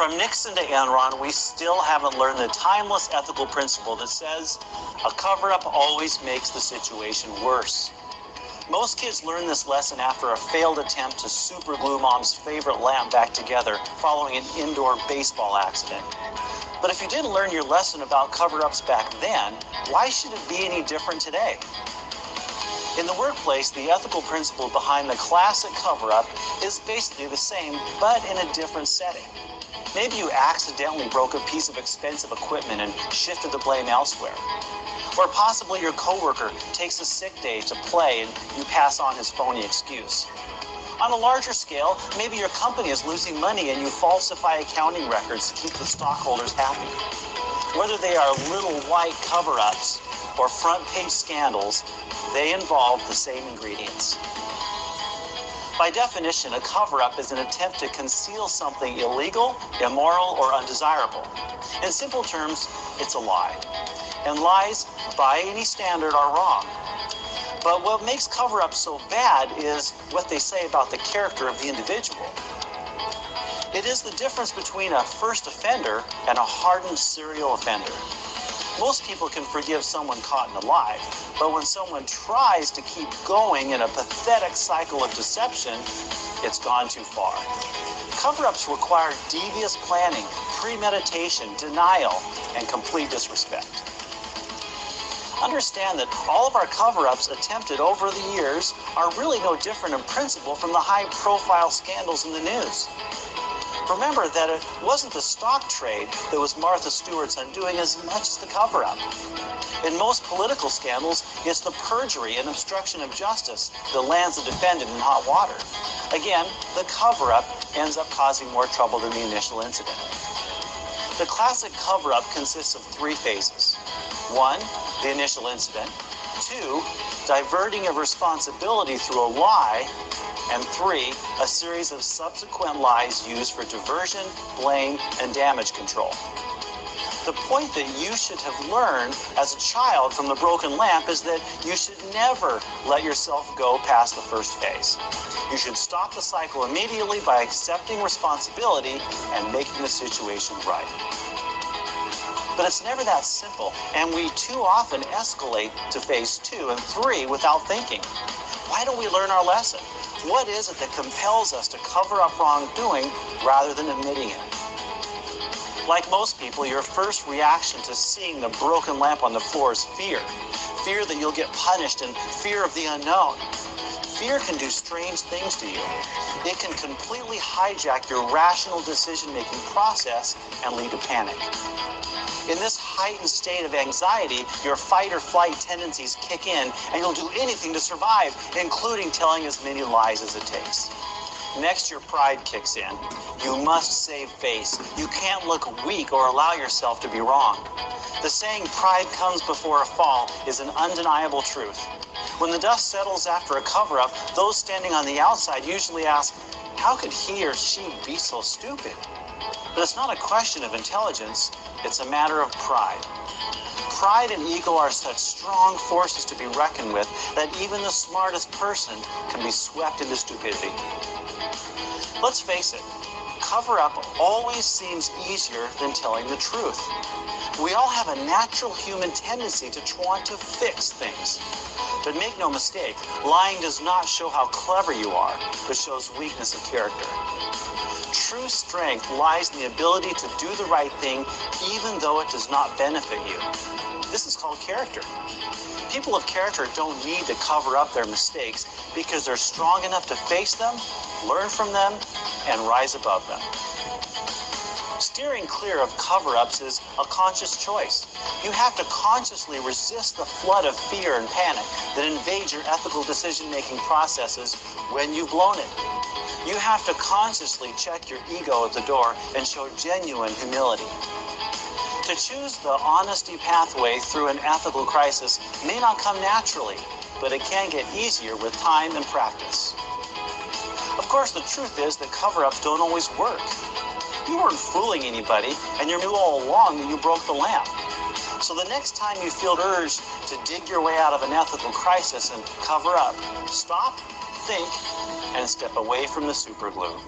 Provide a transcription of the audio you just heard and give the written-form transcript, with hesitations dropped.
From Nixon to Enron, we still haven't learned the timeless ethical principle that says a cover-up always makes the situation worse. Most kids learn this lesson after a failed attempt to superglue mom's favorite lamp back together following an indoor baseball accident. But if you didn't learn your lesson about cover-ups back then, why should it be any different today? In the workplace, the ethical principle behind the classic cover-up is basically the same, but in a different setting. Maybe you accidentally broke a piece of expensive equipment and shifted the blame elsewhere. Or possibly your coworker takes a sick day to play and you pass on his phony excuse. On a larger scale, maybe your company is losing money and you falsify accounting records to keep the stockholders happy. Whether they are little white cover-ups or front-page scandals, they involve the same ingredients. By definition, a cover-up is an attempt to conceal something illegal, immoral, or undesirable. In simple terms, it's a lie. And lies, by any standard, are wrong. But what makes cover-up so bad is what they say about the character of the individual. It is the difference between a first offender and a hardened serial offender. Most people can forgive someone caught in a lie, but when someone tries to keep going in a pathetic cycle of deception, it's gone too far. Cover-ups require devious planning, premeditation, denial, and complete disrespect. Understand that all of our cover-ups attempted over the years are really no different in principle from the high-profile scandals in the news. Remember that it wasn't the stock trade that was Martha Stewart's undoing as much as the cover-up. In most political scandals, it's the perjury and obstruction of justice that lands the defendant in hot water. Again, the cover-up ends up causing more trouble than the initial incident. The classic cover-up consists of three phases. 1, the initial incident. 2, diverting of responsibility through a lie. And 3, a series of subsequent lies used for diversion, blame, and damage control. The point that you should have learned as a child from the broken lamp is that you should never let yourself go past the first phase. You should stop the cycle immediately by accepting responsibility and making the situation right. But it's never that simple, and we too often escalate to phase 2 and 3 without thinking. Why don't we learn our lesson? What is it that compels us to cover up wrongdoing rather than admitting it? Like most people, your first reaction to seeing the broken lamp on the floor is fear. Fear that you'll get punished and fear of the unknown. Fear can do strange things to you. It can completely hijack your rational decision-making process and lead to panic. In this heightened state of anxiety, your fight or flight tendencies kick in, and you'll do anything to survive, including telling as many lies as it takes. Next, your pride kicks in. You must save face. You can't look weak or allow yourself to be wrong. The saying, "pride comes before a fall," is an undeniable truth. When the dust settles after a cover-up, those standing on the outside usually ask, how could he or she be so stupid? But it's not a question of intelligence, it's a matter of pride. Pride and ego are such strong forces to be reckoned with that even the smartest person can be swept into stupidity. Let's face it, cover-up always seems easier than telling the truth. We all have a natural human tendency to want to fix things. But make no mistake, lying does not show how clever you are, but shows weakness of character. True strength lies in the ability to do the right thing even though it does not benefit you. This is called character. People of character don't need to cover up their mistakes because they're strong enough to face them, learn from them, and rise above them. Steering clear of cover-ups is a conscious choice. You have to consciously resist the flood of fear and panic that invade your ethical decision-making processes when you've blown it. You have to consciously check your ego at the door and show genuine humility. To choose the honesty pathway through an ethical crisis may not come naturally, but it can get easier with time and practice. Of course, the truth is that cover-ups don't always work. You weren't fooling anybody, and you knew all along that you broke the lamp. So the next time you feel urged to dig your way out of an ethical crisis and cover up, stop, think, and step away from the superglue.